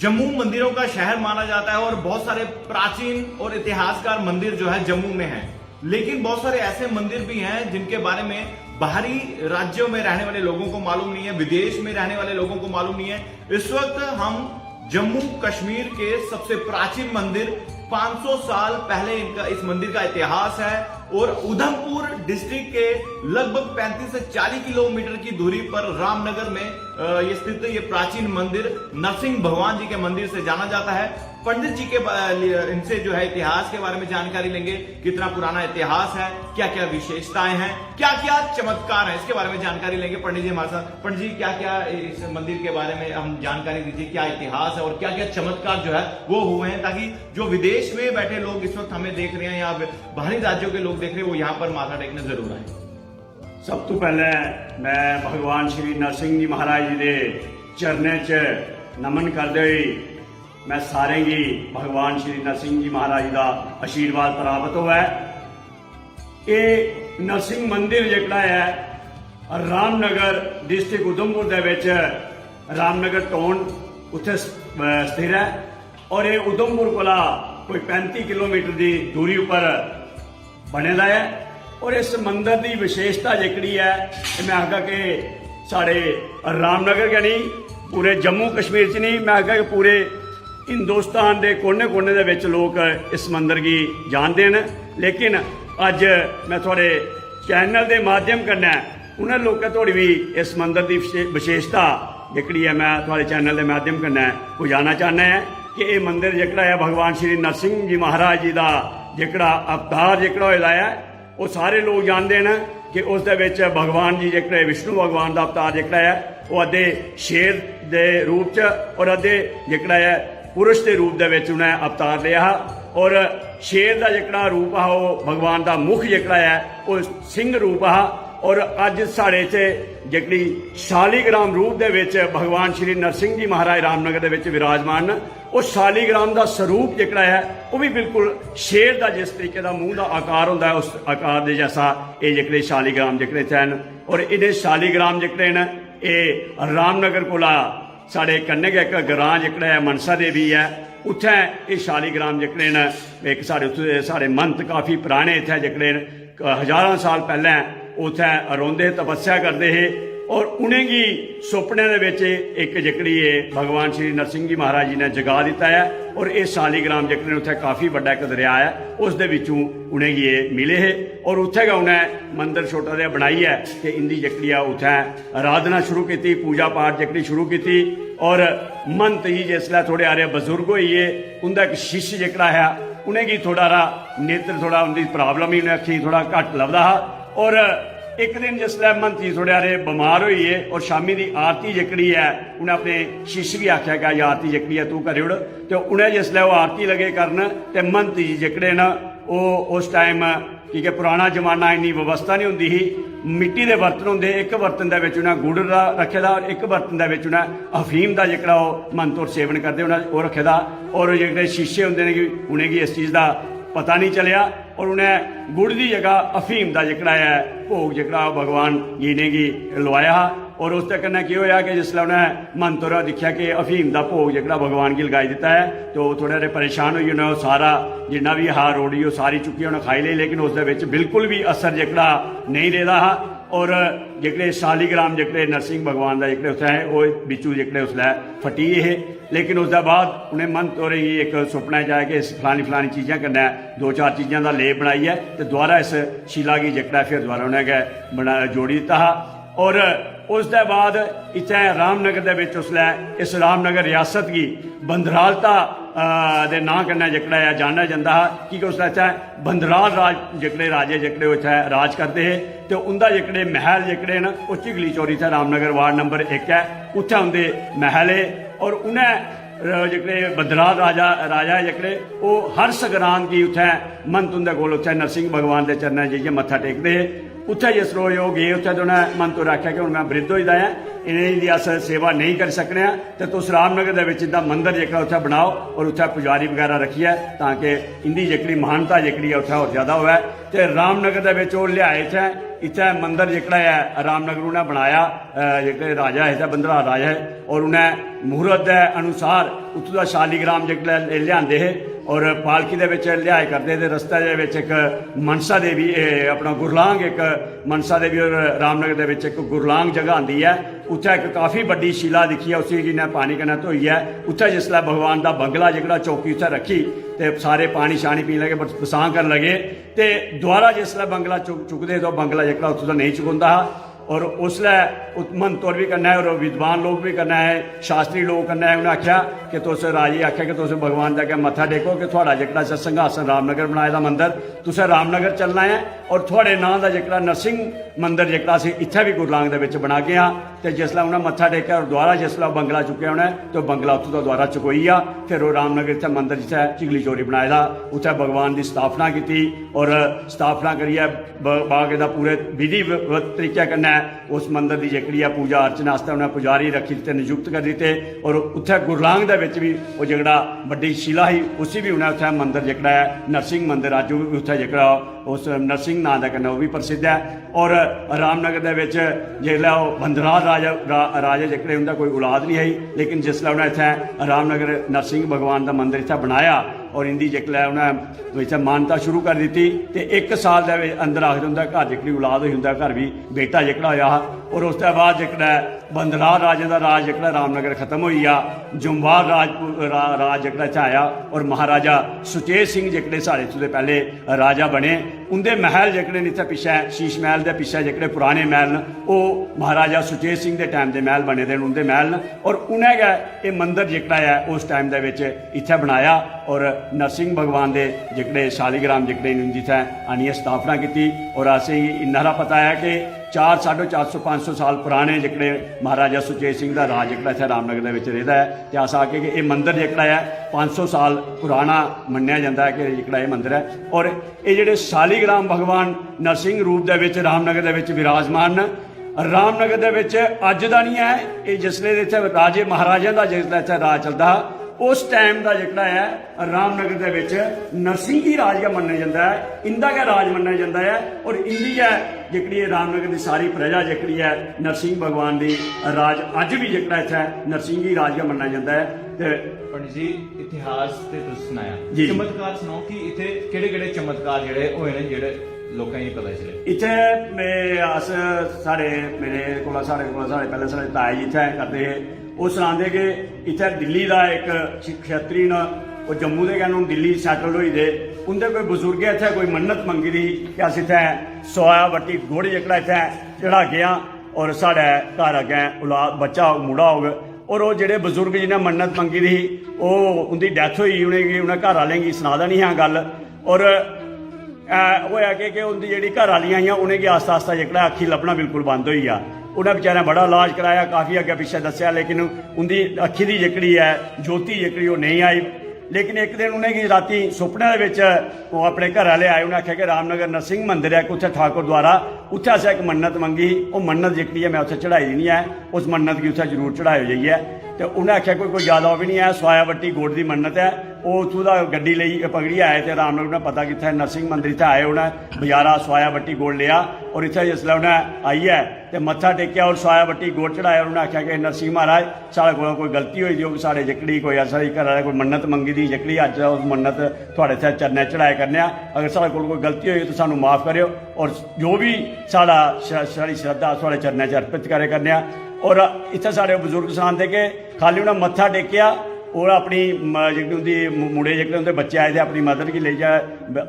जम्मू मंदिरों का शहर माना जाता है और बहुत सारे प्राचीन और इतिहासकार मंदिर जो है जम्मू में हैं। लेकिन बहुत सारे ऐसे मंदिर भी हैं जिनके बारे में बाहरी राज्यों में रहने वाले लोगों को मालूम नहीं है, विदेश में रहने वाले लोगों को मालूम नहीं है। इस वक्त हम जम्मू कश्मीर के सबसे प्राचीन मंदिर 500 साल पहले इस मंदिर का इतिहास है और उधमपुर डिस्ट्रिक्ट के लगभग 35 से 40 किलोमीटर की दूरी पर रामनगर में ये स्थित ये प्राचीन मंदिर नरसिंह भगवान जी के मंदिर से जाना जाता है। पंडित जी के इनसे जो है इतिहास के बारे में जानकारी लेंगे, कितना पुराना इतिहास है, क्या क्या विशेषताएं हैं, क्या क्या चमत्कार है, इसके बारे में जानकारी लेंगे। पंडित जी हमारे साथ। पंडित जी, क्या क्या इस मंदिर के बारे में हम जानकारी दीजिए, क्या इतिहास है और क्या क्या चमत्कार जो है वो हुए हैं, ताकि जो विदेश में बैठे लोग इस वक्त हमें देख रहे हैं या बाहरी राज्यों के लोग देख रहे हैं वो यहाँ पर माथा टेकने जरूर आए। सब तो पहले मैं भगवान श्री नरसिंह जी महाराज जी के चरणें च नमन करते हुए मैं सारे की भगवान श्री नरसिंह जी महाराज का आशीर्वाद प्राप्त हुआ है। ये नरसिंह मंदिर जिहड़ा है रामनगर डिस्ट्रिक्ट उधमपुर दे विच रामनगर टाउन उत्थे स्थिर है और ये उधमपुर कोला कोई 35 किलोमीटर की दूरी पर बने दा है। और इस मंदिर की विशेषता जिहड़ी है मैं आखा कि साढ़े रामनगर के नहीं, पूरे जम्मू कश्मीर च नहीं, मैं आखा कि पूरे हिंदुस्तान के कोने कोने दे विच लोग इस मंदिर की जानते हैं। लेकिन अज मैं थोड़े चैनल के माध्यम कन्नै उन्हें लोगों तोड़ी भी इस मंदिर की विशेषता जिहड़ी है मैं थोड़े चैनल के माध्यम कन्नै पुजाना चाहना है कि ये मंदिर जिहड़ा है भगवान श्री नरसिंह जी महाराज जी का जिहड़ा अवतार जिहड़ा होया है वो सारे लोग जानते हैं कि उस दे विच भगवान जी जिहड़े विष्णु भगवान का अवतार जिहड़ा है वो अद्धे शेर के रूप च और अद्धे जिहड़ा है पुरुष के रूप दे विच उन्हें अवतार लिया और शेर का जिहड़ा रूप है वो भगवान का मुख जिहड़ा है वो सिंह रूप है। और अज साढ़े इत्थे जिहड़ी शालीग्राम रूप दे विच भगवान श्री नरसिंह जी महाराज रामनगर दे विच विराजमान वो शालीग्राम का स्वरूप जिहड़ा है वो भी बिल्कुल शेर का जिस तरीके का मूँह का आकार होंदा है उस आकार के जैसा ये जिहड़े शालीग्राम जिहड़े हैं। और इन्हें शालीग्राम जिहड़े ने ये रामनगर कोला साढ़े कन्ने एक ग्रां जिहड़ा है मनसा देवी है उत्थे ये शालीग्राम जिहड़े ने एक साढ़े मंत काफ़ी पुराने इत्थे जिहड़े हज़ारां साल पहले उत्थे रोंदे तपस्या करते हैं और उन्हें की सुपने दे विच एक जिहड़ी है भगवान श्री नरसिंह जी महाराज जी ने जगा दिता है। और ये शालीग्राम जिहड़े उत्थे काफ़ी बड़ा एक दरिया है उस दे विचों उन्हें ये मिले है और उत्थे का उन्हें मंदिर छोटा जिहा बनाई है कि इनकी जिहड़ी है उत्थे आराधना शुरू की, पूजा पाठ जिहड़ी शुरू की। और मंत जी जिसलै थोड़े हारे बजुर्ग होइए उनका एक शिष्य जिहड़ा है उन्हें की थोड़ा नेत्र थोड़ा उनकी प्रॉब्लम ही उन्हें अखी थोड़ा घट लभदा हा। और एक दिन जिसलै मंत जी थोड़े हारे बीमार होइए और शामी की आरती जिहड़ी है उन्हें अपने शिष्य भी आख्या कि आरती जिहड़ी है तू करी उड़। तो उन्हें जिसलै वो आरती लगे करन ते मंत जी जिहड़े न वो उस टाइम क्योंकि पुराना जमाना इन्नी व्यवस्था नहीं होंदी ही, मिट्टी के बर्तन होंदे, एक बर्तन दे विच उन्हें गुड़ रखे दा और एक बर्तन दे विच उन्हें अफीम का जिहड़ा मंत और सेवन करते उन्हें वो रखे दा। और जिहड़े शिष्य होंदे ने उन्हें की इस चीज़ का पता नहीं चलिया और उन्हें गुड़ की जगह अफीम का जिहड़ा है भोग जिहड़ा भगवान जी ने की लवाया। और उस कन्नै की होया कि जिसलै उन्हें मंत होरा दिखा कि अफीम का भोग जिहड़ा भगवान की लगाई दिता है तो थोड़े हारे परेशान होई उन्हें सारा जिन्ना भी हार रोड़ी सारी चुकी उन्हें खाई ली, लेकिन उस दे विच बिल्कुल भी असर जिहड़ा नहीं रेदा हा। और जिहड़े शालीग्राम जिहड़े नरसिंह भगवान का जिहड़े उत्थे है वो बिचू जिहड़े उसलै फटी है। लेकिन उसके बाद उन्हें मंत होरें ही एक सुपना च आया कि इस फलानी फलानी चीज़ां कन्नै 2-4 चीज़ां का लेप बनाइए तो दोबारा इस शिला की जिहड़ा फिर दोबारा उन्हें गै बना जोड़ी दिता हा। और उसके बाद इत्थे रामनगर दे विच उसलै इस रामनगर रियासत की बंदरालता दे नां कन्नै जिहड़ा है जाना जाता है क्योंकि उसलै इत्थे बंदराल राज जिहड़े राजे जिहड़े इत्थे राज करते हैं तो उनका जिहड़े महल जिहड़े न वो चिगली चौरी इत्थे रामनगर वार्ड नंबर 1 है उत्थे उनके महल है। और उन्हें जिहड़े बंदराल राजा जिहड़े वो हर संगरांद की उत्थे मंत उनके कोल उत्थे नरसिंह भगवान के चरणें जाइए मत्था टेकते हैं। उत्थे जिस रोज वो गए उत्थे तो उन्हें मंत होर आख्या कि हुण मैं वृद्ध होई दा है इन्हें दी अस सेवा नहीं कर सकने तो तुस रामनगर दे विच इंदा मंदिर जेह्का उत्थे बनाओ और उत्थे पुजारी वगैरह रखिए ताकि इंदी जेह्कड़ी महानता जेह्कड़ी है उत्थे होर ज़्यादा होवे ते रामनगर दे विच ओह लियाए इत्थे इत्थे मंदिर जेह्कड़ा है रामनगर उन्हें बनाया जेह्के राजा है बंदरा राजा है और उन्हें मुहूर्त के अनुसार उत्थों का शालीग्राम जेह्कड़ा लियाते है और पालकी दे विच लियाए करते थे रस्ते दे विच एक मनसा देवी अपना गुरलांग एक मनसा देवी और रामनगर दे विच एक गुरलांग जगह आती है उत्थे एक काफ़ी बड़ी शिला दिखी है उसी जिन्हें पानी कन्नै धोई है उत्थे जिसलै भगवान का बंगला जेह्कड़ा चौकी उत्थे रखी ते सारे पानी शानी पीन लगे बसां करन लगे ते दोबारा जिसलै बंगला चुकदे तो बंगला जेह्कड़ा उत्थों दा नहीं चुकोंदा हा और उसलै मंतौर भी करना है और विद्वान लोग भी करना है शास्त्री लोग करना है उन्हें आख्या कि तुस राजे आख्या कि तुस भगवान के अग्गें मत्था टेको कि थोड़ा जेह्कड़ा संघासन रामनगर बनाए दा मंदिर तुसें रामनगर चलना है और थोड़े नां दा जेह्कड़ा नरसिंह मंदिर जेह्कड़ा असीं इत्थै भी गुरलांग दे विच बनागे हाँ ते जिसलै उन्हें मत्था टेकेआ और दोबारा जिसलै बंगला चुक्केआ उन्हें तो बंगला उत्थों दा दोबारा चुकोई आ फिर ओह् रामनगर इत्थै मंदिर जित्थै चिगली चोरी बनाए दा उत्थै भगवान की स्थापना की और स्थापना करियै बाग एह्दा पूरे विधिवत तरीके कन्नै उस मंदिर की जेह्कड़ी है पूजा अर्चना आस्ते उन्हें पुजारी रखी दित्ते नियुक्त कर दित्ते और उत्थे गुरलांग दे विच भी वो जेह्ड़ा बड्डी शिला ही उसी भी उन्हें उत्थे मंदिर जेह्कड़ा है नरसिंह मंदिर अज्ज भी उत्थे जेह्कड़ा उस नरसिंह नां दे कन्नै ओह् भी प्रसिद्ध है और रामनगर दे विच जिसलै ओह् बंदराज राजे जेह्कड़े उंदा कोई औलाद नहीं आई लेकिन जिसलै उन्हें इत्थै रामनगर नरसिंह भगवान का मंदिर इत्थै बनाया और इंदी जिसलै उन्हें इत्थै मानता शुरू कर दी तो 1 साल के अंदर आखदे उंदा घर जेह्कड़ी औलाद होई उंदा घर भी बेटा जेह्कड़ा होया हा और उसके बाद जेह्कड़ा बंदराज राजे का राज जेह्कड़ा रामनगर खत्म हो गया जुम्बार राज जेह्कड़ा इत्थै आया और महाराजा सुचेत सिंह जेह्कड़े साढ़े इत्थूं दे पैह्ले राजा बने उंदे महल जेह्कड़े न इत्थै पिच्छे शीश महल दे पिच्छे जेह्कड़े पुराने महल न ओह् महाराजा सुचेत सिंह दे टाइम दे महल बने दे न उंदे महल न और उ'नें गै एह् मंदिर जेह्कड़ा है उस टाइम दे विच इत्थै बनाया और नरसिंह भगवान दे जेह्कड़े शालीग्राम जेह्कड़े न जित्थै आनियै स्थापना की और असेंगी इन्ना हारा पता है कि 400-450-500 साल पुराने जेह्कड़े महाराजा सुचेत सिंह का राज जेह्कड़ा इत्थै रामनगर दे विच रेह्दा है ते अस आखगे कि ये मंदिर जेह्कड़ा है 500 साल पुराना मन्नेआ जांदा है कि जेह्कड़ा ये मंदिर है और ये जेह्ड़े शालीग्राम भगवान नरसिंह रूप दे विच रामनगर दे विच विराजमान न रामनगर दे विच अज्ज दा नहीं है ये जिसले इत्थै राजे महाराजें दा जिसलै इत्थै राज चलदा हा उस टाइम का जेह्कड़ा है रामनगर दे विच नरसिंह ही राज गै मन्नेआ जांदा है इंदा गै राज मन्नेआ जांदा है और इंदी गै जेह्कड़ी रामनगर की सारी प्रजा जेह्कड़ी है नरसिंह भगवान की राज अज्ज भी जेह्कड़ा इत्थै नरसिंह ही राज गै मन्नेआ जांदा है ते पंडित जी इतिहास ते तुस सनाया जी। चमत्कार सुनाओ कि इत्थे केह्ड़े-केह्ड़े चमत्कार जेह्ड़े होए ने जेह्ड़े लोकें गी पता चले इत्थै अस साढ़े पैह्ले साढ़े ताए जी इत्थै करदे हे ओह् सनांदे कि इत्थै दिल्ली दा एक क्षत्री न ओह् जम्मू दे गै हून दिल्ली सैटल होई दे उंदे कोई बजुर्गें इत्थै कोई मन्नत मंगी दी कि अस इत्थै सोया बट्टी गुड़ जेह्कड़ा इत्थै चढ़ागे आं और साढ़े घर अग्गें औलाद बच्चा होग मुड़ा होग और वो जेह्ड़े बजुर्ग जिन्हें मन्नत मंगी दी ही ओह् उंदी डैथ होई उ'नें घर आह्लें गी सना दी निं हा गल्ल और होया कि उंदी जेह्ड़ी घर आह्लियां हियां उ'नेंगी आस्ता आस्ता जेह्कड़ा अक्खी लब्भना बिल्कुल बंद होई गेआ उन्हें बेचारें बड़ा इलाज कराया काफ़ी अग्गें पिच्छे दस्सेआ लेकिन उंदी अक्खी दी जेह्कड़ी है ज्योति जेह्कड़ी ओह् नहीं आई लेकिन एक दिन उ'नेंगी रातीं सुपने दे विच ओह् अपने घर आह्ले आए उ'नें आखेआ कि रामनगर नरसिंह मंदिर है उत्थै ठाकुर द्वारा उत्थै असें इक मन्नत मंगी ही ओह् मन्नत जेह्कड़ी है मैं उत्थै चढ़ाई दी नहीं है उस मन्नत गी उत्थै जरूर चढ़ाओ जाइयै ते उ'नें आखेआ कोई ज्यादा भी नहीं है सोया बट्टी गुड़ दी मन्नत है ओह् उत्थूं दा गड्डी लेई पकड़ी आए ते रामनगर उ'नें पता कि इत्थै नरसिंह मंदिर इत्थै आए उ'नें बजारा सोया बट्टी गुड़ लिया और इत्थै जिसलै उ'नें आइयै ते मत्था टेकेआ और सोया बट्टी गुड़ चढ़ाया उ'नें आखेआ कि नरसिंह महाराज साढ़े कोला कोई गलती होई दी होग साढ़े जेह्कड़ी कोई साढ़े घर आह्ले कोई मन्नत मंगी दी जेह्कड़ी अज्ज उस मन्नत थुआढ़े इत्थै चरणें चढ़ाए करने अगर साढ़े कोल कोई गलती होई तो सानूं माफ़ करेओ और जो भी साढ़ी श्रद्धा थुआढ़े चरणें च अर्पित करे करने और इत्थै साढ़े बजुर्ग सनांदे कि खाली उ'नें मत्था टेकेआ और अपनी जेह्की उंदी मुड़े जेह्कड़े उंदे बच्चे आए थे अपनी मदर गी लेइयै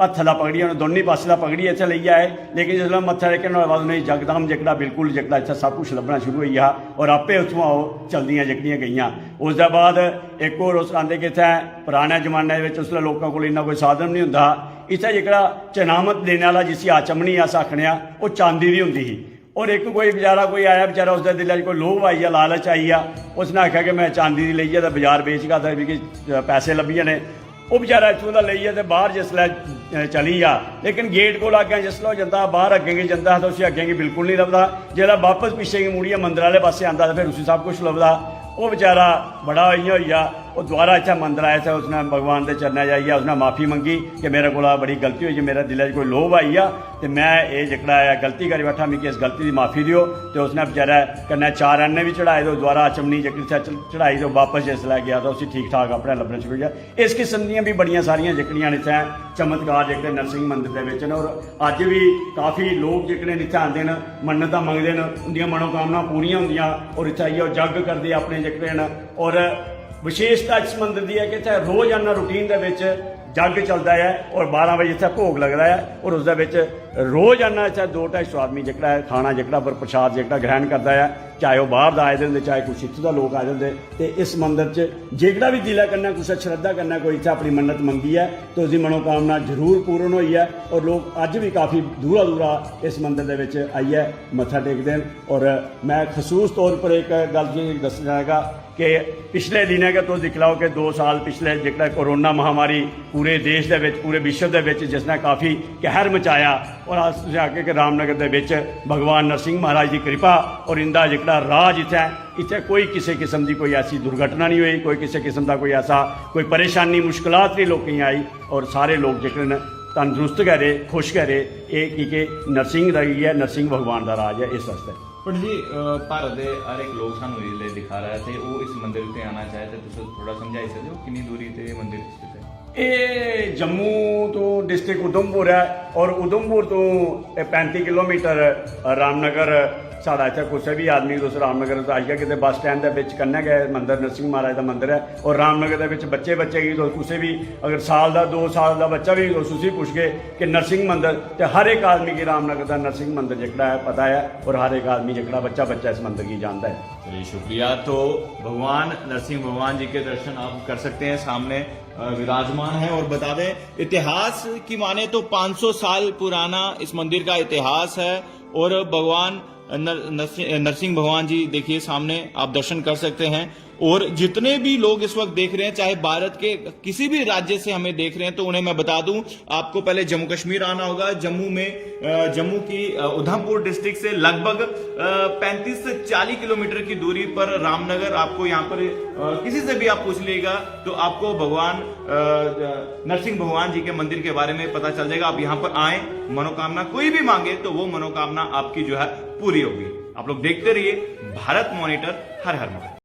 हत्थ दा पकड़ियै उ'नें दोनों पास्से दा पकड़ियै इत्थै लेइयै आए लेकिन जिसलै मत्था टेकेआ नुहाड़े बाद उ'नेंगी जकदम जेह्कड़ा बिल्कुल जेह्कड़ा इत्थै सब कुछ लब्भना शुरू होई गेआ और आपे उत्थुआं ओह् चलदियां जेह्कड़ियां गेइयां उसदे बाद एक होर ओह् सनांदे कि इत्थै पराने जमाने दे बिच्च उसलै लोकां कोल इन्ना कोई साधन नहीं होंदा हा इत्थै जेह्कड़ा चनामत देने आह्ला जिसी आचमनी अस आखने आं ओह् चांदी दी होंदी ही और एक कोई बेचारा कोई आया बेचारा उसके दिल च कोई लोभ आई गेआ लालच आई गेआ उसने आखेआ कि मैं चांदी दी लेइयै ते बाजार बेचगा ते मिगी पैसे लब्भी जाने ਉਹ ਵਿਚਾਰਾ ਇੱਥੋਂ ਦਾ ਲਈਏ ਤੇ ਬਾਹਰ ਜਿਸਲੇ ਚਲੀ ਆ, लेकिन गेट को आ गया जिसलै जंदा बाहर अग्गे गी जंदा तो उसी अग्गे गी बिल्कुल नहीं लभदा, जेल्लै वापस पिछे गी मुड़ियै मंदर वाले पासे आंदा तो फिर उसी सब कुछ लभदा। वो बेचारा बड़ा इ'यां होई गेआ, वो दोबारा इत्थै मंदर आया था, उसने भगवान के चरणें जाइयै उसने माफ़ी मंगी कि मेरे को बड़ी गलती हुई, मेरे दिलै च कोई लोभ आई आ ते मैं ये जेह्ड़ा है गलती करी बैठा, मिगी इस गलती की माफ़ी दिओ। तो उसने बेचारा कन्नै 4 अन्ने भी चढ़ाए, तो दोबारा चमनी जेह्की चढ़ाई तो वापस जिसलै गया तो उसी ठीक ठाक अपने लब्भने शुरू होई गेआ। इस किस्म दियां भी बड़ियां सारियां जेह्कियां न इत्थै चमत्कार जेह्के नरसिंह मंदिर दे विच न, और अज्ज भी काफ़ी लोग जेह्के इत्थै आंदे न, मन्नतां मंगदे न, उंदियां मनोकामना पूरियां होंदियां और इत्थै आइयै जग करदे अपने जेह्के न। और विशेषता इस मंदिर की है कि इत्थै रोजाना रूटीन दे विच जग चलता है और 12 बजे इत्थै भोग लगता है, और उस दे विच रोजाना इत्थै 2-250 आदमी जेह्ड़ा खाना जेह्ड़ा प्रसाद जेह्ड़ा ग्रहण करता है, चाहे वो बाहर दा आए दे होंदे, चाहे कुछ इत्थों दा लोग आए दे होंदे। ते इस मंदिर च जेह्ड़ा भी दिलै कन्नै कुसै श्रद्धा कन्नै कोई इत्थै अपनी मन्नत मंगी है तो उसकी मनोकामना जरूर पूर्ण होई है, और लोग अज्ज भी काफ़ी दूरा दूरा इस मंदिर दे विच आइयै मत्था टेकदे न। और मैं खसूस तौर पर एक गल दस्सना चाहेगा कि पिछले दिनें के तुस दिक्खी लैओ कि 2 साल पिछले जेह्ड़ा कोरोना महामारी पूरे देश दे विच पूरे विश्व दे विच जिसने काफ़ी कहर मचाया, और अस तुसें आखे कि रामनगर दे विच भगवान नरसिंह महाराज की कृपा और इंदा जेह्ड़ा राज इत्थै कोई किसी किस्म की कोई ऐसी दुर्घटना नहीं हुई, कोई किसी किस्म का कोई ऐसा कोई परेशानी मुश्किलात नहीं लोकें आई, और सारे लोग जेह्के न तंदरुस्त गै रेह्, खुश गै रेह्। ये की नरसिंह दा है, नरसिंह भगवान का राज है। इस वास्ते पर जी भारत के हर एक लोग सानू जिसले दिखा रहे थे वो इस मंदिर उत्ते आना चाहे तो तुम थोड़ा समझाई सकते हो कितनी दूरी ते ये मंदिर स्थित है? ये जम्मू तो डिस्ट्रिक्ट उधमपुर है, और उधमपुर तो 35 किलोमीटर रामनगर साढ़ा इत्थै कुसै भी आदमी तुस रामनगर आइयै किते बस स्टैंड दे विच कन्नै गै मंदिर नरसिंह महाराज दा मंदिर है। और रामनगर दे विच बच्चे गी तुस कुसै भी अगर साल दा 2 साल दा बच्चा भी तुस उसी पुछगे कि नरसिंह मंदिर, ते हर एक आदमी गी रामनगर दा नरसिंह मंदिर जेह्ड़ा है पता है, और हर एक आदमी जेह्ड़ा बच्चा इस मंदिर की जानता है। चलिए शुक्रिया। तो भगवान नरसिंह भगवान जी के दर्शन आप कर सकते हैं, सामने विराजमान है। और बता दें इतिहास की माने तो 500 साल पुराना इस मंदिर का इतिहास है, और भगवान नरसिंह भगवान जी देखिए सामने आप दर्शन कर सकते हैं। और जितने भी लोग इस वक्त देख रहे हैं, चाहे भारत के किसी भी राज्य से हमें देख रहे हैं, तो उन्हें मैं बता दूं आपको पहले जम्मू कश्मीर आना होगा। जम्मू की उधमपुर डिस्ट्रिक्ट से लगभग 35 से 40 किलोमीटर की दूरी पर रामनगर, आपको यहाँ पर किसी से भी आप पूछ लीजिएगा तो आपको भगवान नरसिंह भगवान जी के मंदिर के बारे में पता चल जाएगा। आप यहाँ पर आए, मनोकामना कोई भी मांगे तो वो मनोकामना आपकी जो है पूरी होगी। आप लोग देखते रहिए भारत मॉनिटर। हर हर महादेव।